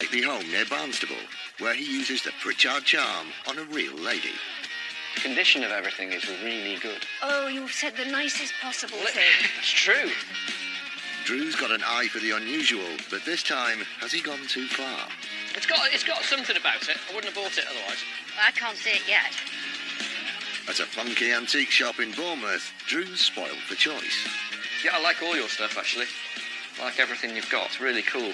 stately home near Barnstaple, where he uses the Pritchard charm on a real lady. The condition of everything is really good. Oh, you've said the nicest possible thing. It's true. Drew's got an eye for the unusual, but this time, has he gone too far? It's got something about it. I wouldn't have bought it otherwise. I can't see it yet. At a funky antique shop in Bournemouth, Drew's spoiled for choice. Yeah, I like all your stuff, actually. I like everything you've got. It's really cool.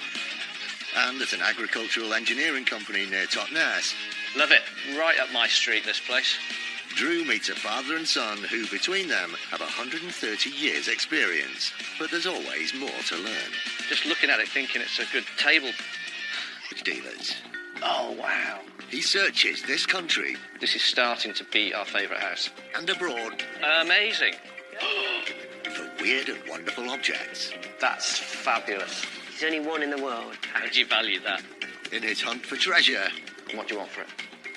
And at an agricultural engineering company near Totnes, Love it. Right up my street, this place. Drew meets a father and son who, between them, have 130 years' experience. But there's always more to learn. Just looking at it, thinking it's a good table. Dealers. Oh, wow. He searches this country This is starting to beat our favourite house. and abroad Amazing. for weird and wonderful objects. That's fabulous. There's only one in the world. How do you value that? In his hunt for treasure, And what do you want for it?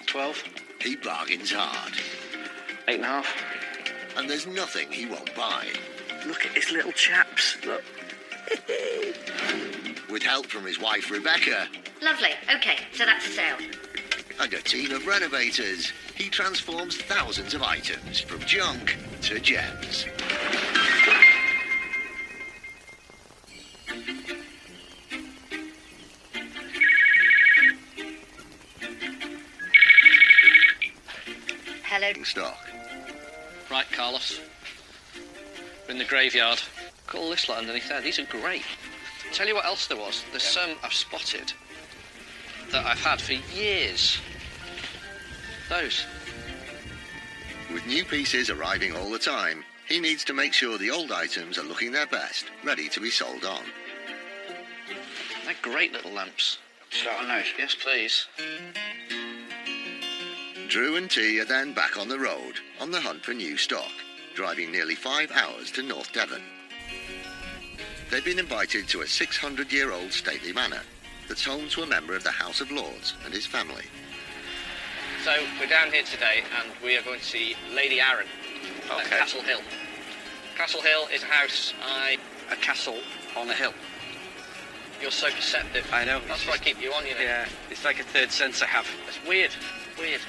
12? he bargains hard. 8.5? And there's nothing he won't buy. Look at his little chaps. Look. With help from his wife, Rebecca, Lovely. OK, so that's a sale. and a team of renovators, he transforms thousands of items from junk to gems. Hello. Stock. Right, Carlos. We're in the graveyard. Look at all this lot underneath there. These are great. Tell you what else there was. There's some I've spotted that I've had for years. Those. With new pieces arriving all the time, he needs to make sure the old items are looking their best, ready to be sold on. They're great little lamps. Start a note. Yes, please. Drew and T are then back on the road, on the hunt for new stock, driving nearly 5 hours to North Devon. They've been invited to a 600-year-old stately manor that's home to a member of the House of Lords and his family. So, we're down here today and we are going to see Lady Arran at Castle Hill. Castle Hill is a house a castle on a hill. You're so perceptive. I know. That's why I keep you on, you know. Yeah, it's like a third sense I have. It's weird. Weird.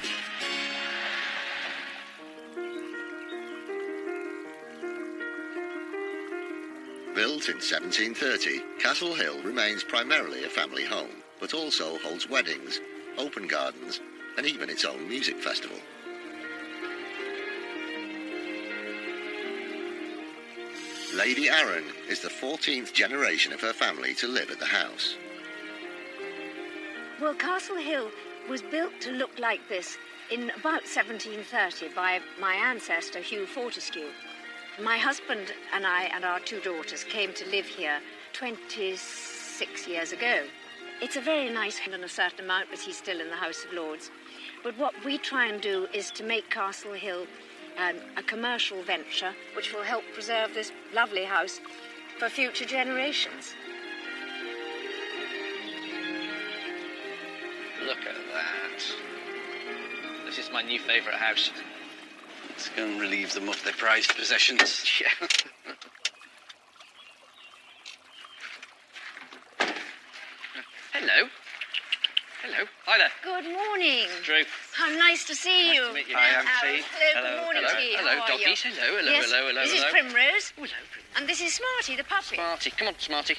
Built in 1730, Castle Hill remains primarily a family home, but also holds weddings, open gardens, and even its own music festival. Lady Arran is the 14th generation of her family to live at the house. Well, Castle Hill was built to look like this in about 1730 by my ancestor, Hugh Fortescue. My husband and I and our 2 daughters came to live here 26 years ago. It's a very nice home in a certain amount, but he's still in the House of Lords. But what we try and do is to make Castle Hill a commercial venture which will help preserve this lovely house for future generations. Look at that. This is my new favourite house. Let's go and relieve them of their prized possessions. Yeah. Hello. Hello. Hi there. Good morning. Drew. How nice to see you. to meet you. Hi, I'm Hello. T. Hello. Hello. Good morning Hello. to you. Hello, How are you? doggies. Hello, hello, Yes, hello, hello, This hello. is Primrose. Hello. And this is Smarty, the puppy. Smarty. Come on, Smarty.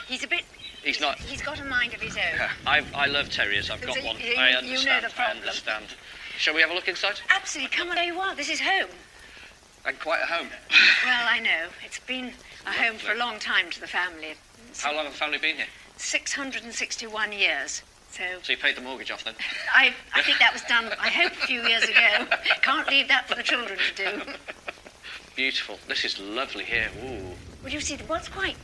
He's a bit... He's not... He's got a mind of his own. I love terriers. I've got So one. you- I you know understand. the problem. I understand. Shall we have a look inside? Absolutely. Come on. There you are. This is home. And quite at home. Well, I know. It's been a home for a long time to the family. How long have the family been here? 661 years. So So you paid the mortgage off then? I think that was done, I hope, a few years ago. Can't leave that for the children to do. Beautiful. This is lovely here. Ooh. Well, you see, what's quite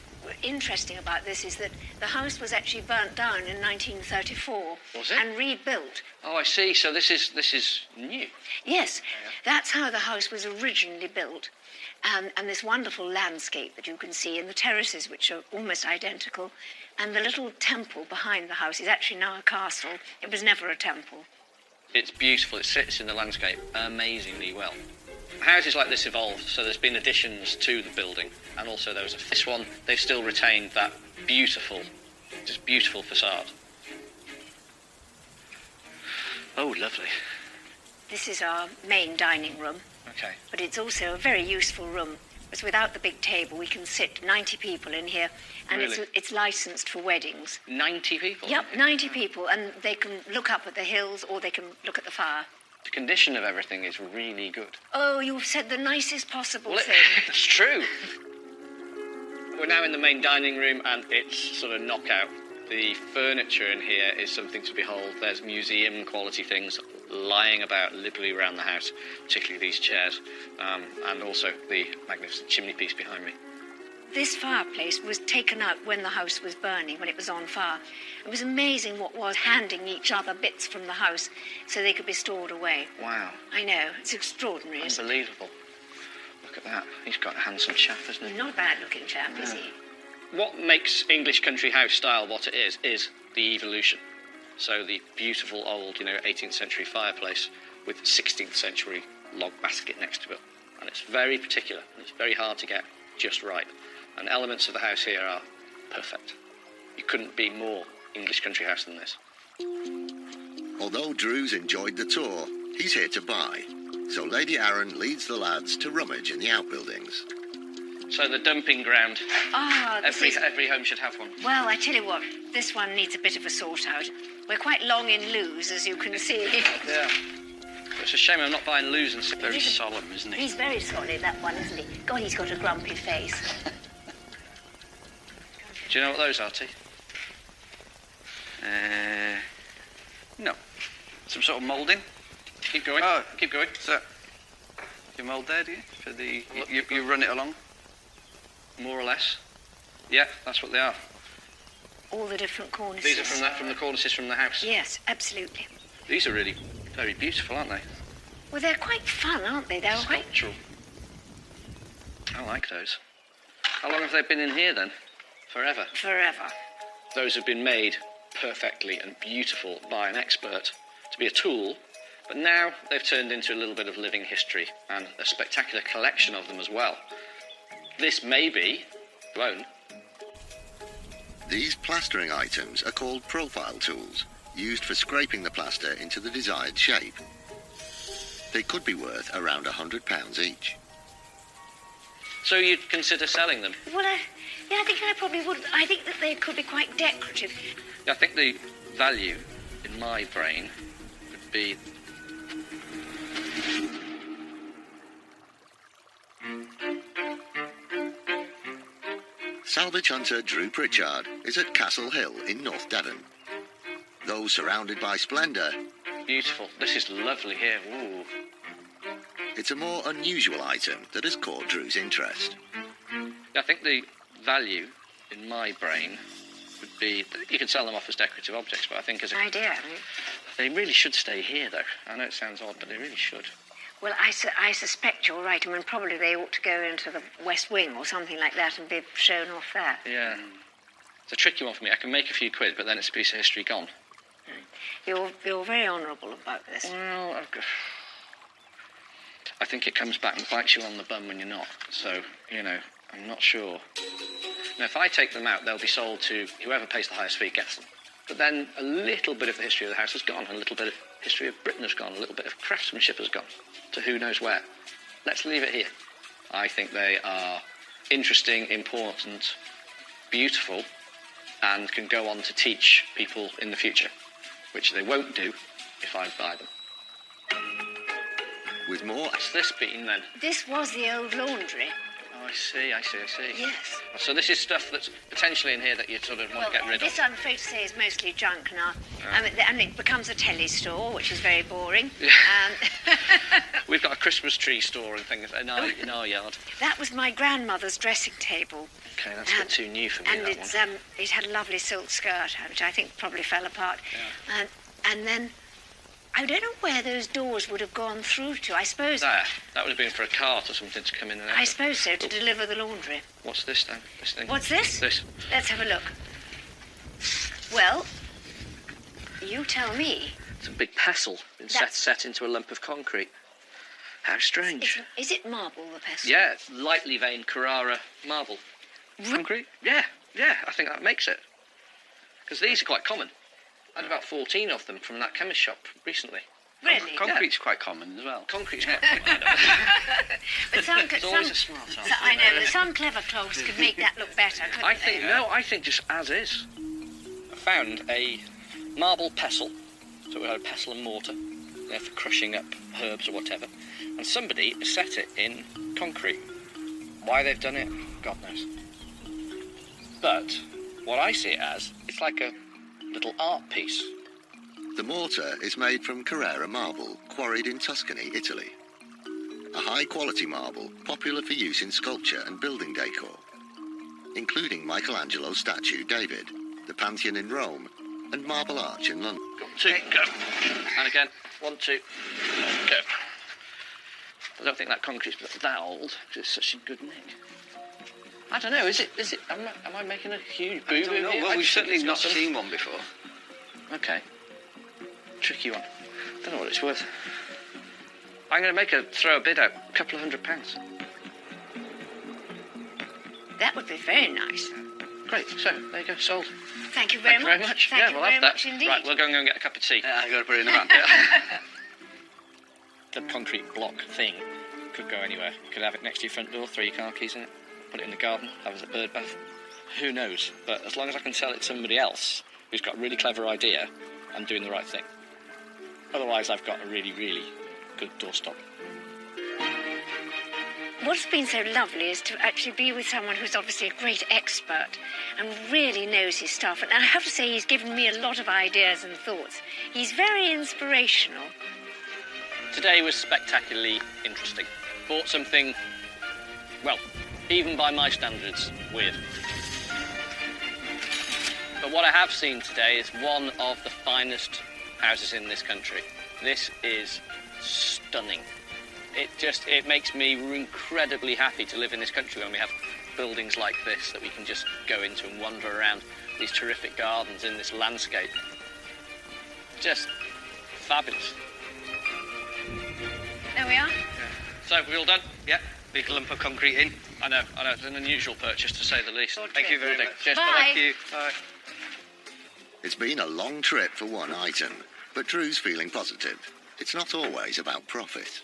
interesting about this is that the house was actually burnt down in 1934 Was it? and rebuilt. Oh, I see. So this is new. Yes, that's how the house was originally built. And this wonderful landscape that you can see, and the terraces, which are almost identical, and the little temple behind the house is actually now a castle. It was never a temple. It's beautiful. It sits in the landscape amazingly well. Houses like this evolve, so there's been additions to the building, and also there was this one. They've still retained that beautiful, just beautiful facade. Oh, lovely. This is our main dining room, Okay. but it's also a very useful room. Because without the big table, we can sit 90 people in here, and Really? it's licensed for weddings. 90 people? Yep, 90 people, and they can look up at the hills or they can look at the fire. The condition of everything is really good. Oh, you've said the nicest possible Well, thing. it's true. We're now in the main dining room, and it's sort of knockout. The furniture in here is something to behold. There's museum-quality things lying about liberally around the house, particularly these chairs, and also the magnificent chimney piece behind me. This fireplace was taken out when the house was burning, when it was on fire. It was amazing what was handing each other bits from the house so they could be stored away. Wow. I know, it's extraordinary, isn't it? Unbelievable. Look at that. He's got a handsome chap, hasn't he? Not a bad-looking chap, is he? What makes English country house style what it is the evolution. So the beautiful old, 18th century fireplace with 16th century log basket next to it. And it's very particular, and it's very hard to get just right. And elements of the house here are perfect. You couldn't be more English country house than this. Although Drew's enjoyed the tour, he's here to buy. So Lady Arran leads the lads to rummage in the outbuildings. So the dumping ground. Ah, Every home should have one. Well, I tell you what, this one needs a bit of a sort-out. We're quite long in loos, as you can see. Yeah. It's a shame I'm not buying loos and very solemn, isn't he? He's very solid, that one, isn't he? God, he's got a grumpy face. Do you know what those are, T? No. Some sort of moulding? Keep going. Oh. Keep going. So, you mould there, do you? For the you run it along? More or less. Yeah, that's what they are. All the different cornices. These are from the cornices from the house. Yes, absolutely. These are really very beautiful, aren't they? Well, they're quite fun, aren't they? They're quite... Sculptural. I like those. How long have they been in here, then? Forever. Forever. Those have been made perfectly and beautiful by an expert to be a tool, but now they've turned into a little bit of living history and a spectacular collection of them as well. This may be blown. These plastering items are called profile tools, used for scraping the plaster into the desired shape. They could be worth around £100 each. So you'd consider selling them? Well, I think I probably would. I think that they could be quite decorative. I think the value in my brain would be... Salvage hunter Drew Pritchard is at Castle Hill in North Devon. Though surrounded by splendour, Beautiful. This is lovely here. Ooh. it's a more unusual item that has caught Drew's interest. I think the value in my brain would be... You could sell them off as decorative objects, but I think as a... Idea. They really should stay here, though. I know it sounds odd, but they really should. Well, I suspect you're right. I mean, probably they ought to go into the West Wing or something like that and be shown off there. Yeah. It's a tricky one for me. I can make a few quid, but then it's a piece of history gone. You're very honourable about this. Well, I think it comes back and bites you on the bum when you're not. So, I'm not sure. Now, if I take them out, they'll be sold to whoever pays the highest fee gets them. But then a little bit of the history of the house has gone, a little bit of history of Britain has gone, a little bit of craftsmanship has gone, to who knows where. Let's leave it here. I think they are interesting, important, beautiful, and can go on to teach people in the future, which they won't do if I buy them. With more... What's this been, then? This was the old laundry. Oh, I see. Yes. So this is stuff that's potentially in here that you sort of want to get rid of. This, I'm afraid to say, is mostly junk now. And it becomes a telly store, which is very boring. We've got a Christmas tree store and things in our yard. That was my grandmother's dressing table. Okay, that's a bit too new for me, and that one. it had a lovely silk skirt, which I think probably fell apart. Yeah. And then I don't know where those doors would have gone through to. I suppose... That would have been for a cart or something to come in and out. I suppose so, to deliver the laundry. What's this, then? This thing? What's this? This. Let's have a look. Well, you tell me. It's a big pestle been set into a lump of concrete. How strange. Is it marble, the pestle? Yeah, it's lightly veined Carrara marble. Concrete? Yeah, I think that makes it. Because these are quite common. I had about 14 of them from that chemist shop recently. Really? Concrete's quite common as well. Concrete's not. But some, It's always a smart answer. I know, but some clever clogs could make that look better, couldn't I they? think just as is. I found a marble pestle, so we had a pestle and mortar there for crushing up herbs or whatever, and somebody set it in concrete. Why they've done it, God knows. But what I see it as, it's like a little art piece. The mortar is made from Carrara marble, quarried in Tuscany, Italy. A high-quality marble, popular for use in sculpture and building decor, including Michelangelo's statue David, the Pantheon in Rome, and Marble Arch in London. 2, go. And again, 1, 2, go. I don't think that concrete's that old, because it's such a good nick. I don't know, is it, am I making a huge boo-boo I don't know. here? Well, I we've just think certainly it's got not some- seen one before. Okay. Tricky one. Don't know what it's worth. I'm going to throw a bid out, a couple of £100. That would be very nice. Great, so there you go, sold. Thank you very Thank you much. very much. Thank Yeah, you we'll very have that. much indeed. Right, we'll go and get a cup of tea. Yeah, I've got to put it in the van. The concrete block thing could go anywhere. You could have it next to your front door, throw your car keys in it, put it in the garden, have it as a bird bath. Who knows? But as long as I can sell it to somebody else who's got a really clever idea, I'm doing the right thing. Otherwise, I've got a really, really good doorstop. What's been so lovely is to actually be with someone who's obviously a great expert and really knows his stuff. And I have to say, he's given me a lot of ideas and thoughts. He's very inspirational. Today was spectacularly interesting. Bought something, well, even by my standards, weird. But what I have seen today is one of the finest houses in this country. This is stunning. It makes me incredibly happy to live in this country when we have buildings like this that we can just go into and wander around these terrific gardens in this landscape. Just fabulous. There we are. So, we all done? Yeah, big lump of concrete in. I know, it's an unusual purchase to say the least. Thank you very much. Cheers. Bye. Thank you. Bye. It's been a long trip for one item, but Drew's feeling positive. It's not always about profit.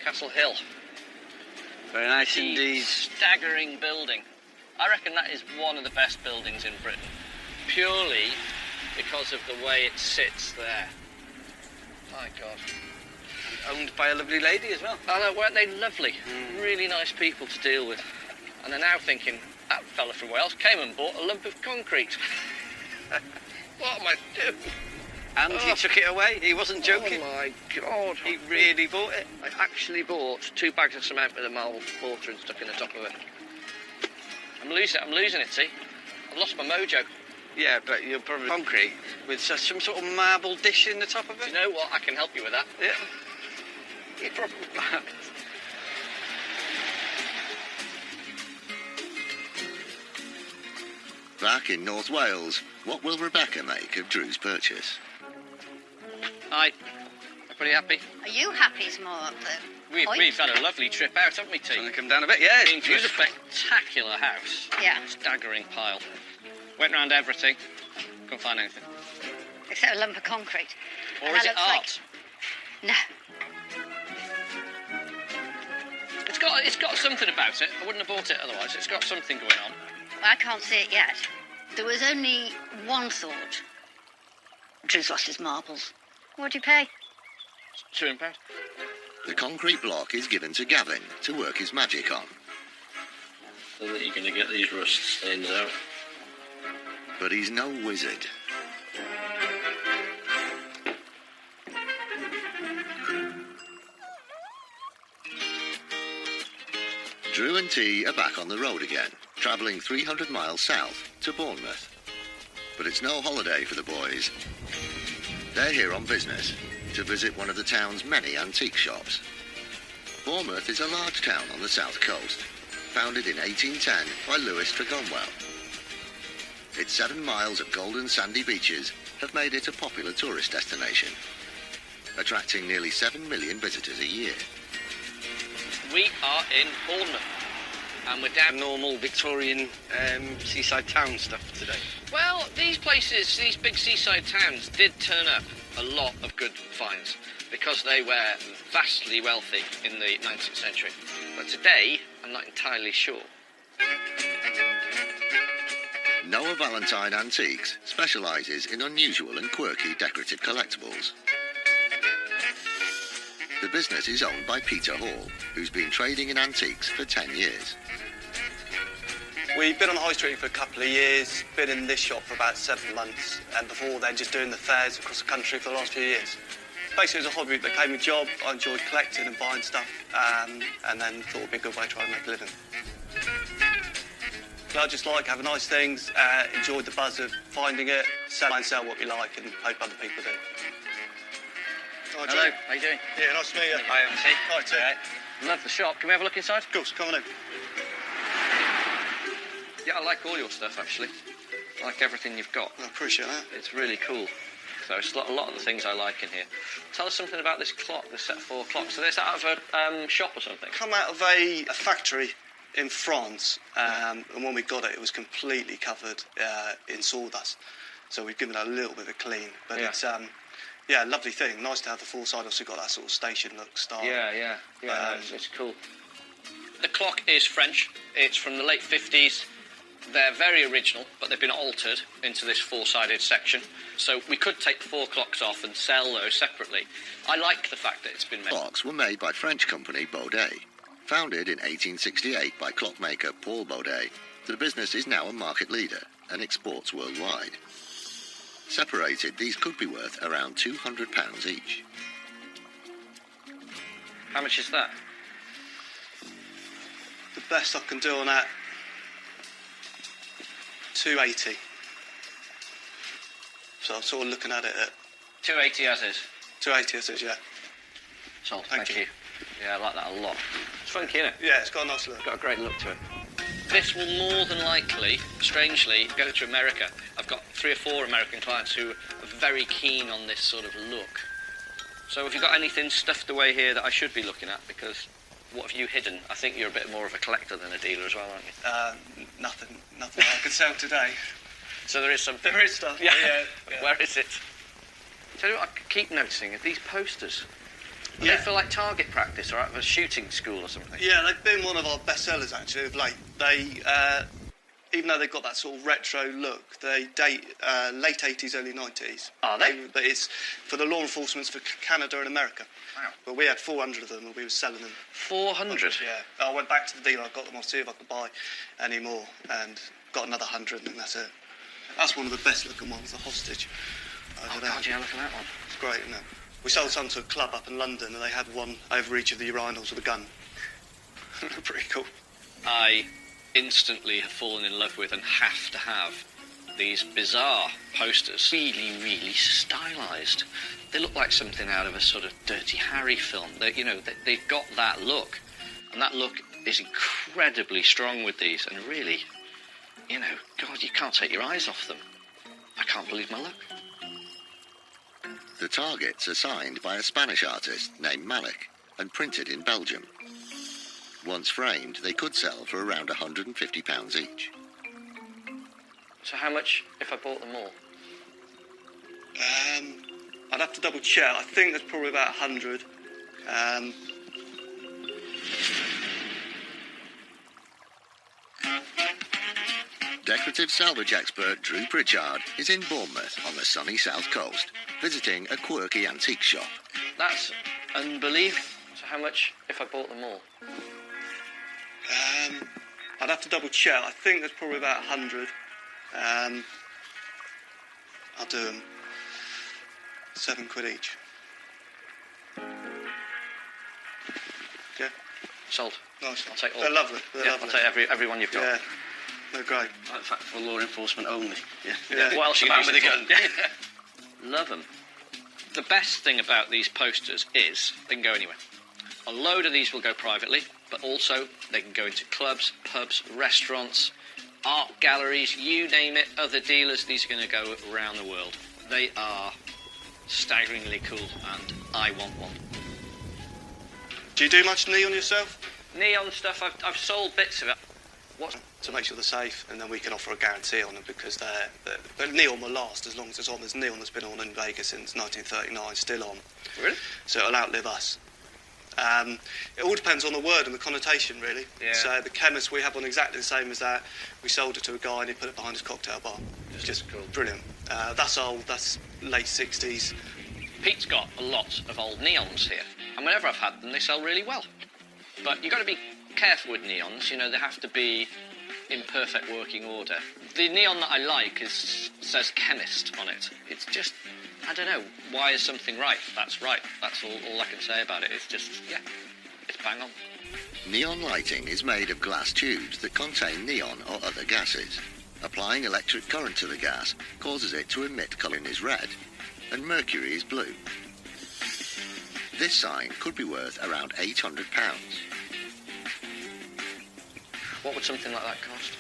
Castle Hill. Very nice The indeed. staggering building. I reckon that is one of the best buildings in Britain, purely because of the way it sits there. My God. Owned by a lovely lady as well. I know, weren't they lovely? Really nice people to deal with. And they're now thinking, that fella from Wales came and bought a lump of concrete. What am I doing? And he took it away. He wasn't joking. Oh my God. He really bought it. I actually bought 2 bags of cement with a marble mortar and stuck in the top of it. I'm losing it, see? I've lost my mojo. Yeah, but you're probably concrete with some sort of marble dish in the top of Do it. you know what? I can help you with that. Yeah. You probably... Back in North Wales, what will Rebecca make of Drew's purchase? Hi. I'm pretty happy. Are you happy, Smart? We've had a lovely trip out, haven't we, T? Gonna come down a bit. Yeah, Been it's to a beautiful. spectacular house. Yeah, Staggering pile. Went round everything. Couldn't find anything. except a lump of concrete. Or And is that it looks like- art? No. It's got something about it. I wouldn't have bought it otherwise. It's got something going on. I can't see it yet. There was only one thought. Drew's lost his marbles. What do you pay? £200. The concrete block is given to Gavin to work his magic on, So that you're going to get these rust stains out. but he's no wizard. Drew and T are back on the road again, travelling 300 miles south to Bournemouth. But it's no holiday for the boys. They're here on business, to visit one of the town's many antique shops. Bournemouth is a large town on the south coast, founded in 1810 by Lewis Tregonwell. Its 7 miles of golden sandy beaches have made it a popular tourist destination, attracting nearly 7 million visitors a year. We are in Bournemouth. And we're down... Normal Victorian seaside town stuff today. Well, these places, these big seaside towns, did turn up a lot of good finds because they were vastly wealthy in the 19th century. But today, I'm not entirely sure. Noah Valentine Antiques specialises in unusual and quirky decorative collectibles. The business is owned by Peter Hall, who's been trading in antiques for 10 years. We've been on the high street for a couple of years, been in this shop for about 7 months, and before then just doing the fairs across the country for the last few years. Basically, it was a hobby that became a job. I enjoyed collecting and buying stuff, and then thought it would be a good way to try and make a living. So I just like having nice things, enjoyed the buzz of finding it, sell what we like, and hope other people do. Hi, hello, how you doing? Yeah, nice to meet you. Hi, MC. Hi, Tim. Love the shop. Can we have a look inside? Of course, come on in. Yeah, I like all your stuff, actually. I like everything you've got. I appreciate that. It's really cool. So it's a lot of the things I like in here. Tell us something about this clock, this set 4 clock. So this out of a shop or something? Come out of a factory in France, and when we got it, it was completely covered in sawdust. So we've given it a little bit of a clean, but it's a lovely thing. Nice to have the 4-side. Also got that sort of station look style. Yeah. It's cool. The clock is French. It's from the late 50s. They're very original, but they've been altered into this 4-sided section. So we could take the 4 clocks off and sell those separately. I like the fact that it's been made. Clocks were made by French company Baudet. Founded in 1868 by clockmaker Paul Baudet, the business is now a market leader and exports worldwide. Separated, these could be worth around £200 each. How much is that? The best I can do on that, 280. So I'm sort of looking at it at 280 as is. 280 as is, yeah. Sold. Thank you. Yeah, I like that a lot. It's funky, isn't it? Yeah, it's got a nice look. Got a great look to it. This will more than likely, strangely, go to America. I've got 3 or 4 American clients who are very keen on this sort of look. So have you got anything stuffed away here that I should be looking at? Because what have you hidden? I think you're a bit more of a collector than a dealer as well, aren't you? Nothing I can sell today. So there is something. There is stuff. Yeah. Yeah. Where is it? Tell you what, I keep noticing are these posters. Are they for like target practice or out of a shooting school or something? Yeah, they've been one of our best sellers actually of late. They, even though they've got that sort of retro look, they date late 80s, early 90s. Are they? But it's for the law enforcement for Canada and America. Wow. But we had 400 of them and we were selling them. 400? Yeah. I went back to the dealer, I got them, I'll see if I could buy any more, and got another 100 and that's it. That's one of the best looking ones, the hostage. Oh God, yeah, look at that one. It's great, isn't it? We sold some to a club up in London and they had one over each of the urinals with a gun. Pretty cool. I instantly have fallen in love with and have to have these bizarre posters. Really, really stylised. They look like something out of a sort of Dirty Harry film. They've got that look. And that look is incredibly strong with these. And really, God, you can't take your eyes off them. I can't believe my luck. The targets are signed by a Spanish artist named Malik and printed in Belgium. Once framed, they could sell for around £150 each. So how much if I bought them all? I'd have to double check. I think there's probably about 100. Decorative salvage expert Drew Pritchard is in Bournemouth on the sunny south coast, visiting a quirky antique shop. That's unbelievable. So how much if I bought them all? I'd have to double check. I think there's probably about 100. I'll do them £7 each. Okay. Sold. Nice. I'll take all. They're lovely. They're lovely. I'll take every one you've got. Yeah. They're great. In fact, for law enforcement only. Yeah. What else you Man can with use a it gun. for? Love them. The best thing about these posters is they can go anywhere. A load of these will go privately, but also they can go into clubs, pubs, restaurants, art galleries, you name it, other dealers. These are going to go around the world. They are staggeringly cool, and I want one. Do you do much neon yourself? Neon stuff, I've sold bits of it. What? To make sure they're safe, and then we can offer a guarantee on them because but neon will last as long as it's on. There's neon that's been on in Vegas since 1939, still on. Really? So it'll outlive us. It all depends on the word and the connotation, really. Yeah. So the chemist we have on exactly the same as that. We sold it to a guy and he put it behind his cocktail bar. Just cool. Brilliant. That's old. That's late 60s. Pete's got a lot of old neons here, and whenever I've had them, they sell really well. But you've got to be careful with neons. You know, they have to be in perfect working order. The neon that I like says chemist on it. It's just, I don't know, why is something right? That's right. That's all I can say about it. It's just, yeah, it's bang on. Neon lighting is made of glass tubes that contain neon or other gases. Applying electric current to the gas causes it to emit colour is red, and mercury is blue. This sign could be worth around £800. What would something like that cost?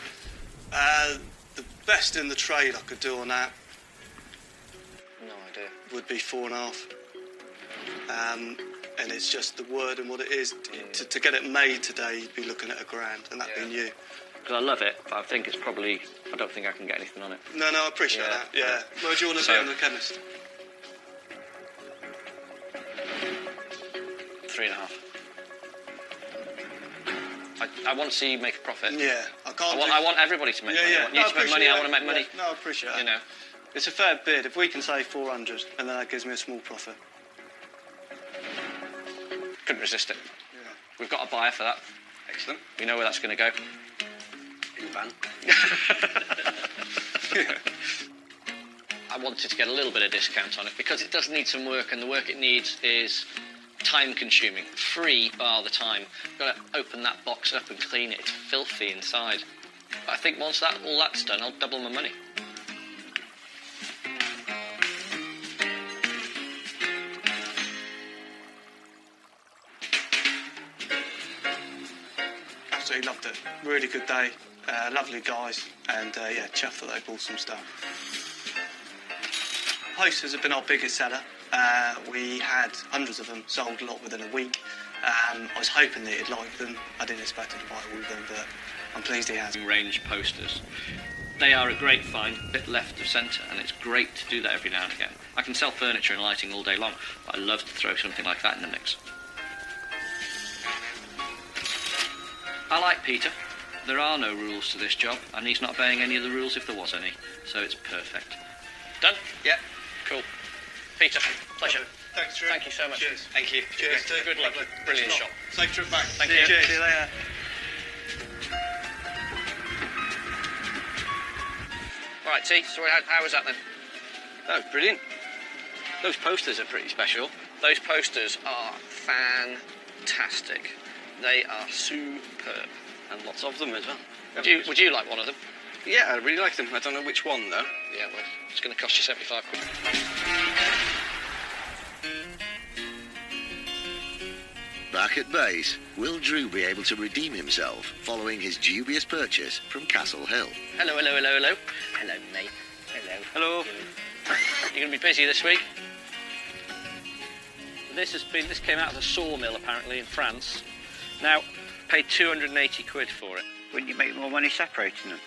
The best in the trade I could do on that No idea. would be 4.5. And it's just the word and what it is. To get it made today, you'd be looking at £1,000, and that being you. Because I love it, but I think it's probably, I don't think I can get anything on it. No, I appreciate that. Yeah. Where do you want to be on the chemist? 3.5. I want to see you make a profit. Yeah, I want everybody to make money. I want you to make money, I want to make money. No, I appreciate that. You know. It's a fair bid. If we can say 400, and then that gives me a small profit. Couldn't resist it. Yeah. We've got a buyer for that. Excellent. We know where that's going to go. In the van. I wanted to get a little bit of discount on it because it does need some work, and the work it needs is time-consuming, free bar the time. You've got to open that box up and clean it. It's filthy inside. But I think once all that's done, I'll double my money. Absolutely loved it. Really good day. Lovely guys. And, chuffed that they bought some stuff. Posters have been our biggest seller. We had hundreds of them, sold a lot within a week. I was hoping that he'd like them. I didn't expect him to buy all of them, but I'm pleased he has. Range posters. They are a great find, a bit left of centre, and it's great to do that every now and again. I can sell furniture and lighting all day long, but I love to throw something like that in the mix. I like Peter. There are no rules to this job, and he's not obeying any of the rules if there was any, so it's perfect. Done? Yeah. Cool. Peter, pleasure. Thanks, Drew. Thank you so much. Cheers. Thank you. Cheers. Good luck. Brilliant shot. Safe trip back. Thank you. Cheers. See you later. All right, T, so how was that then? That was brilliant. Those posters are pretty special. Those posters are fantastic. They are superb. And lots of them as well. Would you like one of them? Yeah, I really like them. I don't know which one, though. Yeah, well, it's going to cost you 75 quid. Back at base, will Drew be able to redeem himself following his dubious purchase from Castle Hill? Hello. Hello, mate. Hello. You're going to be busy this week? This came out of a sawmill, apparently, in France. Now, paid 280 quid for it. Wouldn't you make more money separating them?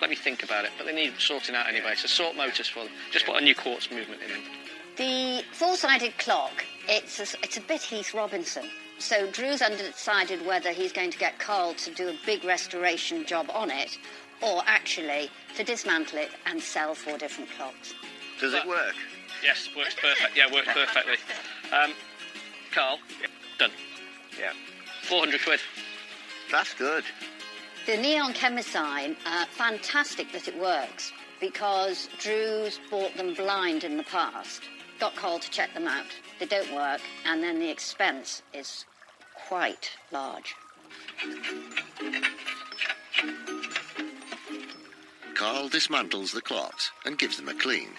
Let me think about it, but they need sorting out anyway, so sort motors for them. Just put a new quartz movement in them. The four-sided clock, it's a bit Heath Robinson. So Drew's undecided whether he's going to get Carl to do a big restoration job on it, or actually to dismantle it and sell 4 different clocks. Does it work? Yes, works perfect. Yeah, works perfectly. Carl, done. Yeah. 400 quid. That's good. The neon chemist sign, fantastic that it works, because Drew's bought them blind in the past, got called to check them out. They don't work, and then the expense is quite large. Carl dismantles the clocks and gives them a clean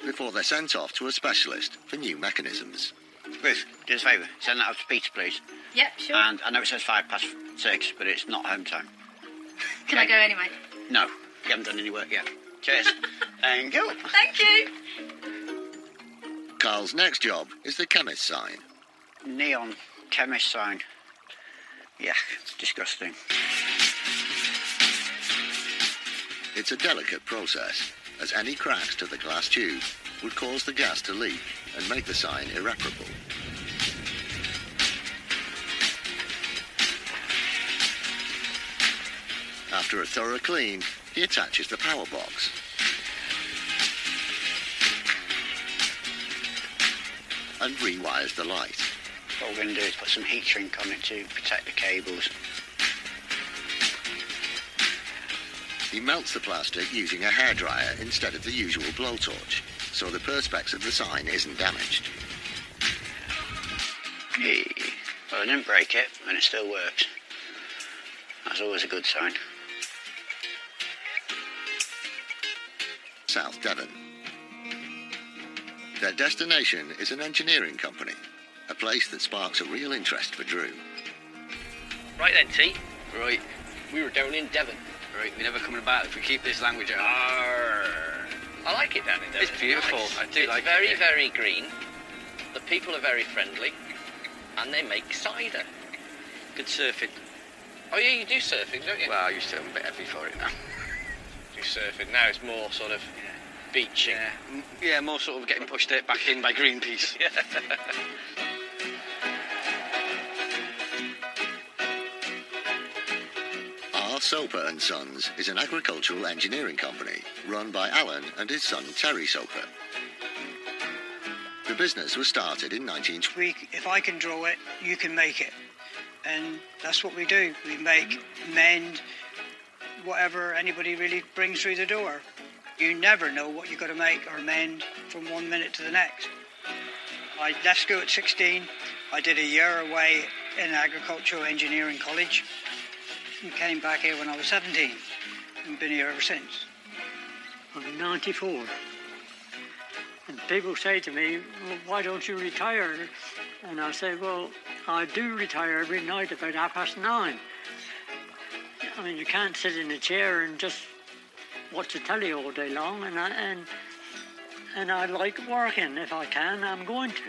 before they're sent off to a specialist for new mechanisms. Ruth, do us a favour. Send that out to Peter, please. Yep, sure. And I know it says 6:05, but it's not home time. Can I go anyway? No, you haven't done any work yet. Cheers. And go. Thank you. Carl's next job is the chemist sign. Neon chemist sign. Yeah, disgusting. It's a delicate process, as any cracks to the glass tube would cause the gas to leak and make the sign irreparable. After a thorough clean, he attaches the power box. And rewires the light. What we're going to do is put some heat shrink on it to protect the cables. He melts the plastic using a hairdryer instead of the usual blowtorch, so the perspex of the sign isn't damaged. Hey. Well, I didn't break it, and it still works. That's always a good sign. South Devon. Their destination is an engineering company, a place that sparks a real interest for Drew. Right then, T. Right, we were down in Devon. Right, we're never coming back if we keep this language out. I like it down in Devon. It's beautiful. Nice. I do it's like it. very, very green. The people are very friendly, and they make cider. Good surfing. Oh yeah, you do surfing, don't you? Well, I used to. I'm a bit heavy for it now. Do surfing now? It's more sort of beaching. Yeah, more sort of getting pushed back in by Greenpeace. Yeah. R. Soper and Sons is an agricultural engineering company run by Alan and his son Terry Soper. The business was started in 1920. If I can draw it, you can make it. And that's what we do. We make, mend, whatever anybody really brings through the door. You never know what you've got to make or mend from 1 minute to the next. I left school at 16. I did a year away in agricultural engineering college and came back here when I was 17 and been here ever since. I'm 94. And people say to me, well, why don't you retire? And I say, well, I do retire every night about 9:30. I mean, you can't sit in a chair and just watch the telly all day long, and I like working. If I can, I'm going to.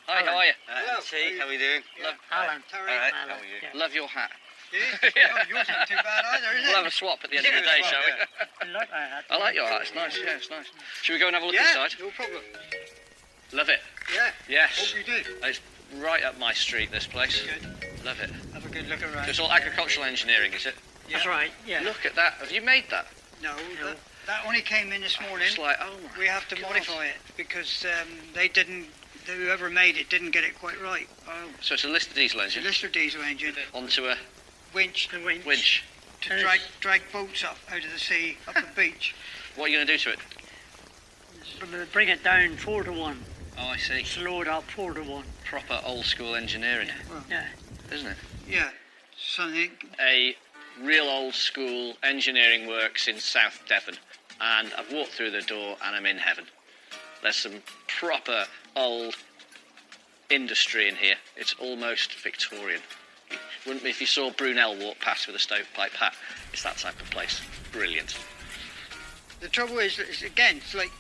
Hi, how are you? Hello. T, how are we doing? Alan. All right, how are you? Love your hat. Yeah. Yours isn't too bad either, is We'll have a swap at the end of the day, shall we? I like my hat. I like your hat. It's nice. Yeah, it's nice. Should we go and have a look Yeah, inside? no problem. Love it. Yeah, Yes. hope you do. It's right up my street, this place. Good. Love it. Have a good look around. It's all agricultural engineering, is it? That's right, yeah. Look at that. Have you made that? No, that only came in this morning. It's like, oh my We have to God. modify it because whoever made it didn't get it quite right. Oh, so it's a Lister diesel It's a engine Lister diesel engine, onto a winch winch. to drag boats up out of the sea, up the beach. What are you going to do to it? Bring it down 4 to 1. Oh, I see. Slow it up 4 to 1. Proper old school engineering, Yeah. isn't it? Yeah, something. A real old school engineering works in South Devon, and I've walked through the door and I'm in heaven. There's some proper old industry in here. It's almost Victorian. Wouldn't be if you saw Brunel walk past with a stovepipe hat. It's that type of place. Brilliant. The trouble is again, it's like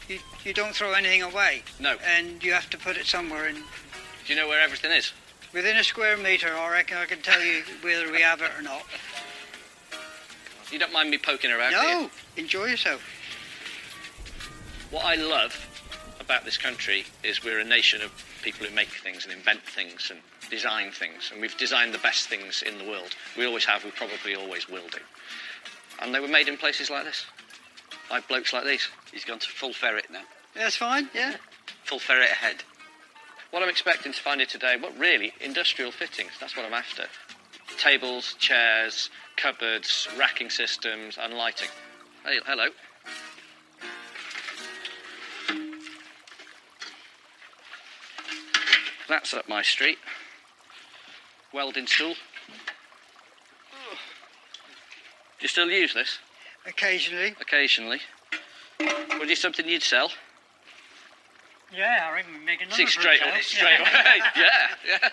you don't throw anything away. No. And you have to put it somewhere. And Do you know where everything is? within a square metre, I reckon I can tell you whether we have it or not. You don't mind me poking around here? No, enjoy yourself. What I love about this country is we're a nation of people who make things and invent things and design things, and we've designed the best things in the world. We always have, we probably always will do. And they were made in places like this, by blokes like these. He's gone to full ferret now. That's fine, yeah. Full ferret ahead. What I'm expecting to find here today, well, really, industrial fittings. That's what I'm after. Tables, chairs, cupboards, racking systems, and lighting. Hey, hello. That's up my street. Welding stool. Do you still use this? Occasionally. Occasionally. Would it something you'd sell? Yeah, I reckon we make another See, straight for away. itself. Yeah.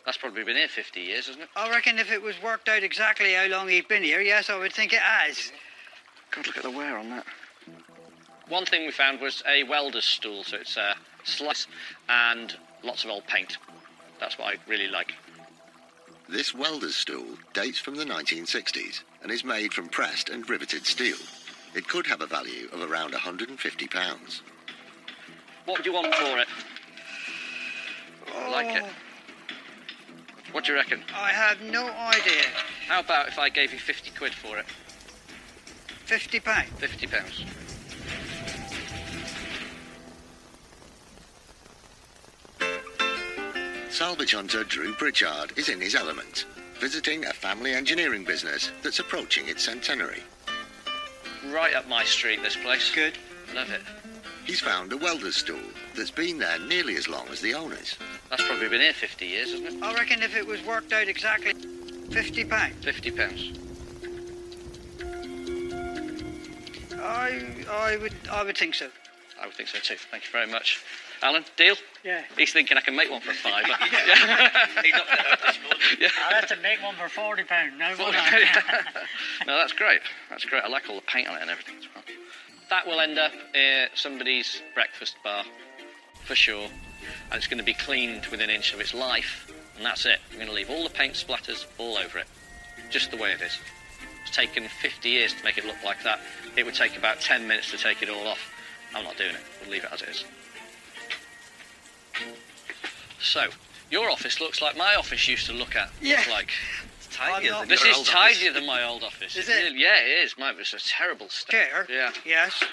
That's probably been here 50 years, hasn't it? I reckon if it was worked out exactly how long he'd been here, yes, I would think it has. God, look at the wear on that. One thing we found was a welder's stool, so it's a slice and lots of old paint. That's what I really like. This welder's stool dates from the 1960s and is made from pressed and riveted steel. It could have a value of around £150. What do you want for it? I like it. What do you reckon? I have no idea. How about if I gave you 50 quid for it? £50. £50. Salvage hunter Drew Pritchard is in his element, visiting a family engineering business that's approaching its centenary. Right up my street, this place. Good. Love it. He's found a welder's stool that's been there nearly as long as the owners. That's probably been here 50 years, hasn't it? I reckon if it was worked out exactly, £50. £50. I would think so. I would think so too. Thank you very much. Alan, deal? Yeah. He's thinking I can make one for a fiver. He's not going to help this morning. Yeah. I'll have to make one for £40. No, won't No, that's great. That's great. I like all the paint on it and everything as well. That will end up somebody's breakfast bar, for sure. And it's going to be cleaned within an inch of its life. And that's it. We're going to leave all the paint splatters all over it. Just the way it is. It's taken 50 years to make it look like that. It would take about 10 minutes to take it all off. I'm not doing it. We'll leave it as it is. So, your office looks like my office used to look like. It's tidier than This your is old tidier office. than my old office. Is it? Really- yeah, it is. Mine was a terrible stuff. Chair? Yeah. Yes.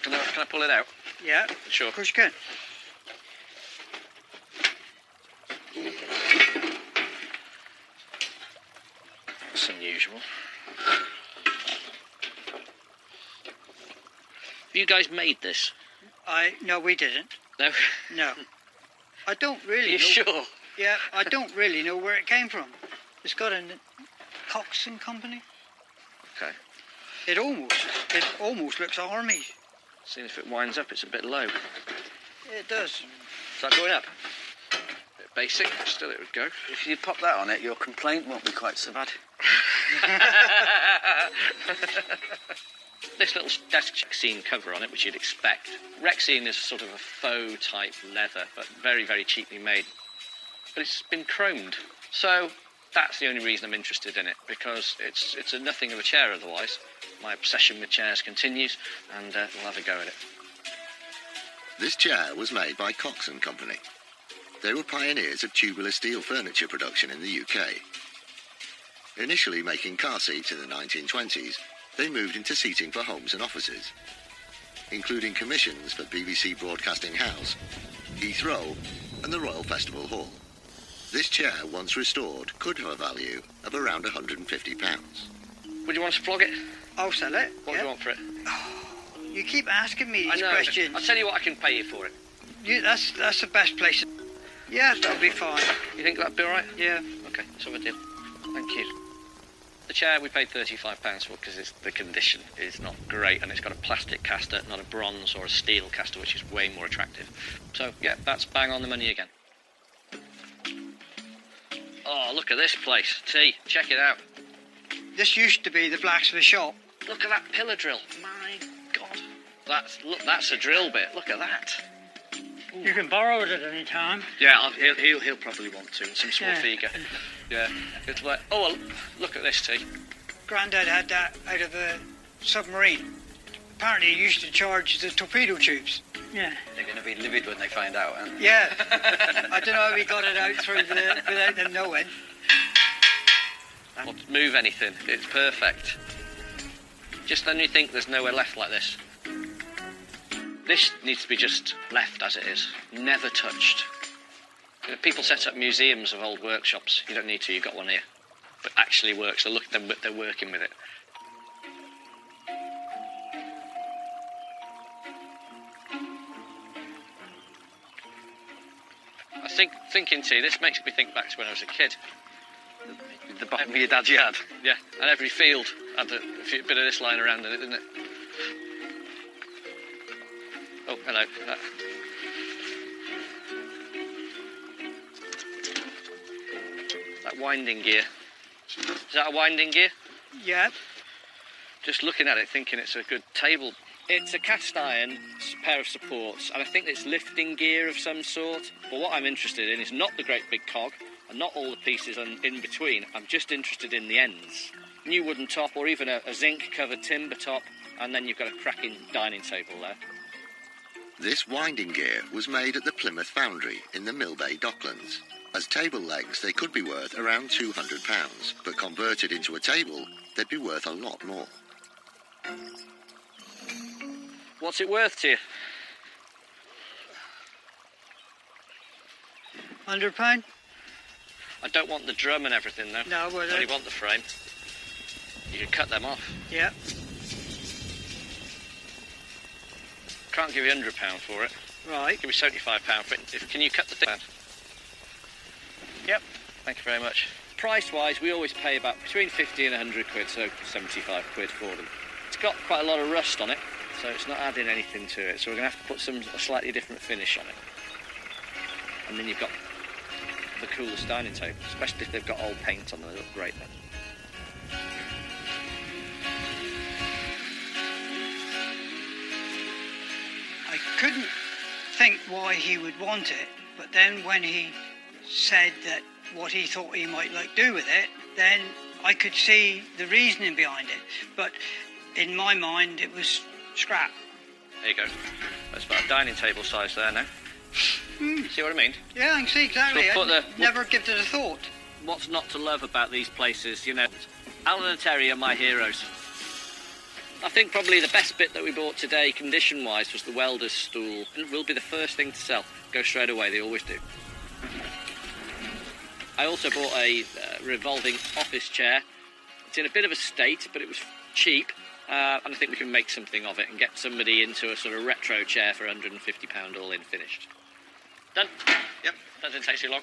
Can I pull it out? Yeah. Sure. Of course you can. That's unusual. Have you guys made this? No, we didn't. No? No. I don't really Are you know. sure? Yeah, I don't really know where it came from. It's got a Cox and Company. Okay. It almost looks army. Seeing if it winds up, it's a bit low. Is It does. that going up? Bit basic, still it would go. If you pop that on it, your complaint won't be quite so bad. This little desk Rexine cover on it, which you'd expect. Rexine is sort of a faux type leather, but very, very cheaply made. But it's been chromed. So that's the only reason I'm interested in it, because it's a nothing of a chair otherwise. My obsession with chairs continues, and we'll have a go at it. This chair was made by Cox and Company. They were pioneers of tubular steel furniture production in the UK. Initially making car seats in the 1920s, they moved into seating for homes and offices, including commissions for BBC Broadcasting House, Heathrow and the Royal Festival Hall. This chair, once restored, could have a value of around £150. Would you want us to flog it? I'll sell it. What yeah. do you want for it? You keep asking me I these know. questions. I'll tell you what, I can pay you for it. That's the best place. Yeah, that'll be fine. You think that'd be all right? Yeah. Okay, so a deal. Thank you. The chair we paid £35 for because the condition is not great, and it's got a plastic caster, not a bronze or a steel caster, which is way more attractive. So, yeah, that's bang on the money again. Oh, look at this place. T, check it out. This used to be the blacksmith shop. Look at that pillar drill. My God. That's a drill bit. Look at that. You can borrow it at any time. Yeah, he'll probably want to, in some small Yeah. figure. Yeah. It's like, oh, well, look at this, T. Grandad had that out of a submarine. Apparently he used to charge the torpedo tubes. Yeah. They're going to be livid when they find out, aren't they? Yeah. I don't know how he got it out through without them knowing. Or move anything. It's perfect. Just then you think there's nowhere left like this. This needs to be just left as it is. Never touched. You know, people set up museums of old workshops. You don't need to, you've got one here. But actually works. They're working with it. Thinking T, this makes me think back to when I was a kid. The bottom of your dad's yard. Yeah, and every field had a bit of this lying around in it, didn't it? Oh, hello. That winding gear. Is that a winding gear? Yeah. Just looking at it, thinking it's a good table. It's a cast iron pair of supports, and I think it's lifting gear of some sort. But what I'm interested in is not the great big cog, and not all the pieces in between. I'm just interested in the ends. New wooden top, or even a zinc-covered timber top, and then you've got a cracking dining table there. This winding gear was made at the Plymouth Foundry in the Millbay Docklands. As table legs, they could be worth around £200, but converted into a table, they'd be worth a lot more. What's it worth to you? £100? I don't want the drum and everything, though. No, well, I only want the frame. You can cut them off. Yeah. Can't give you £100 for it. Right. Give me £75 for it. Can you cut the thing? Yep. Thank you very much. Price-wise, we always pay about between 50 and 100 quid, so 75 quid for them. It's got quite a lot of rust on it, so it's not adding anything to it. So we're going to have to put a slightly different finish on it. And then you've got the coolest dining table, especially if they've got old paint on them. They look great then. I couldn't think why he would want it, but then when he said that what he thought he might like do with it, then I could see the reasoning behind it. But in my mind, it was scrap. There you go. That's about a dining table size there now. See what I mean? Yeah, I can see exactly. So I never given it a thought. What's not to love about these places, you know? Alan and Terry are my heroes. I think probably the best bit that we bought today, condition-wise, was the welder's stool. And will be the first thing to sell. Go straight away, they always do. I also bought a revolving office chair. It's in a bit of a state, but it was cheap. And I think we can make something of it and get somebody into a sort of retro chair for £150 all in finished. Done? Yep. That didn't take too long.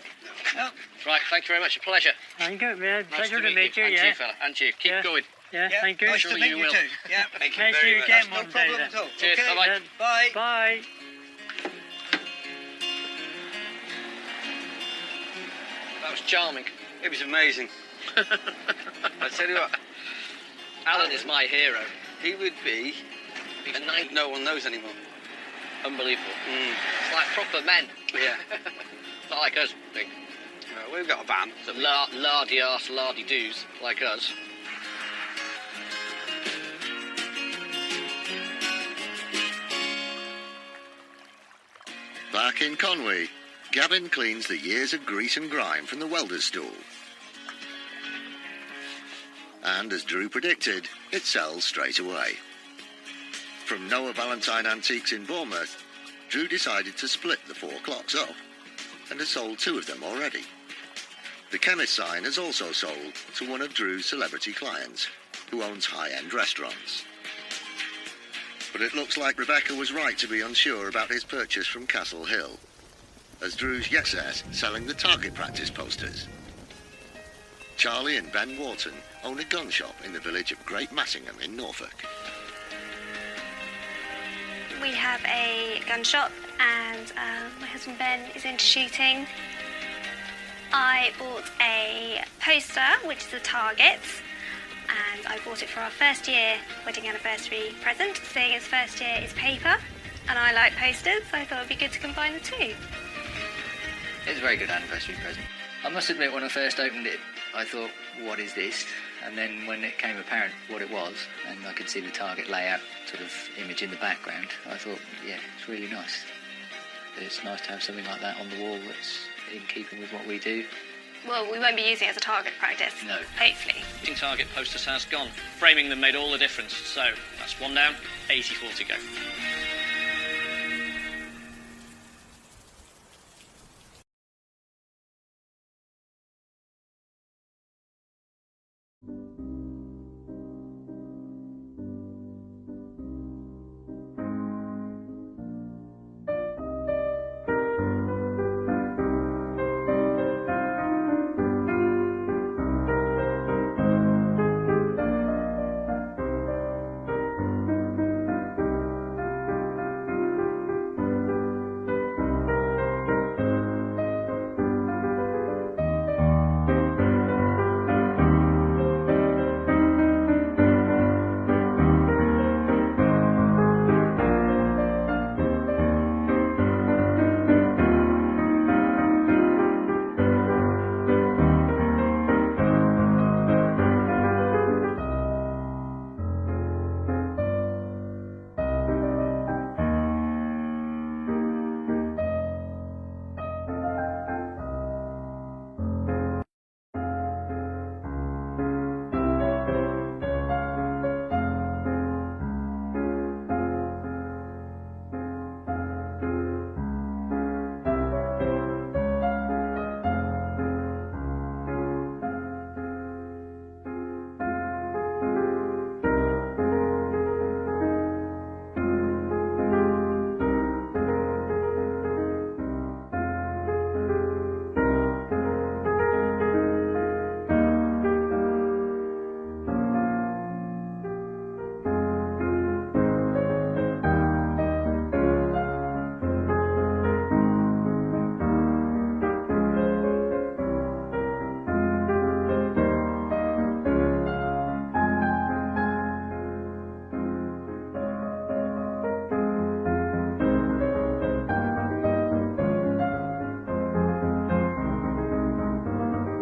No. Right, thank you very much. A pleasure. Thank you. Yeah, Nice pleasure to meet you. And yeah. you, fella. And you. Keep going. Yeah, thank you. Nice Sure to meet you you will. too. Yeah. Thank you Nice very to much. again No one day problem then. at all. Cheers, Okay. bye-bye. Bye. Bye. That was charming. It was amazing. I tell you what, Alan is my hero. he would be He's a knight no one knows anymore. unbelievable. It's like proper men. Yeah. Not like us, big. We've got a van. Some lardy arse, lardy doos like us. Back in Conwy, Gavin cleans the years of grease and grime from the welder's stool. And as Drew predicted, it sells straight away. From Noah Valentine Antiques in Bournemouth, Drew decided to split the 4 clocks up and has sold 2 of them already. The chemist sign has also sold to one of Drew's celebrity clients, who owns high-end restaurants. But it looks like Rebecca was right to be unsure about his purchase from Castle Hill, as Drew's yes-ass selling the target practice posters. Charlie and Ben Wharton own a gun shop in the village of Great Massingham in Norfolk. We have a gun shop and my husband Ben is into shooting. I bought a poster, which is a target, and I bought it for our first year wedding anniversary present, seeing his first year is paper, and I like posters, so I thought it'd be good to combine the two. It's a very good anniversary present. I must admit, when I first opened it, I thought, what is this? And then when it became apparent what it was, and I could see the target layout sort of image in the background, I thought, yeah, it's really nice. It's nice to have something like that on the wall that's in keeping with what we do. Well, we won't be using it as a target practice. No. Hopefully. Shooting target posters has gone. Framing them made all the difference. So that's 1 down, 84 to go.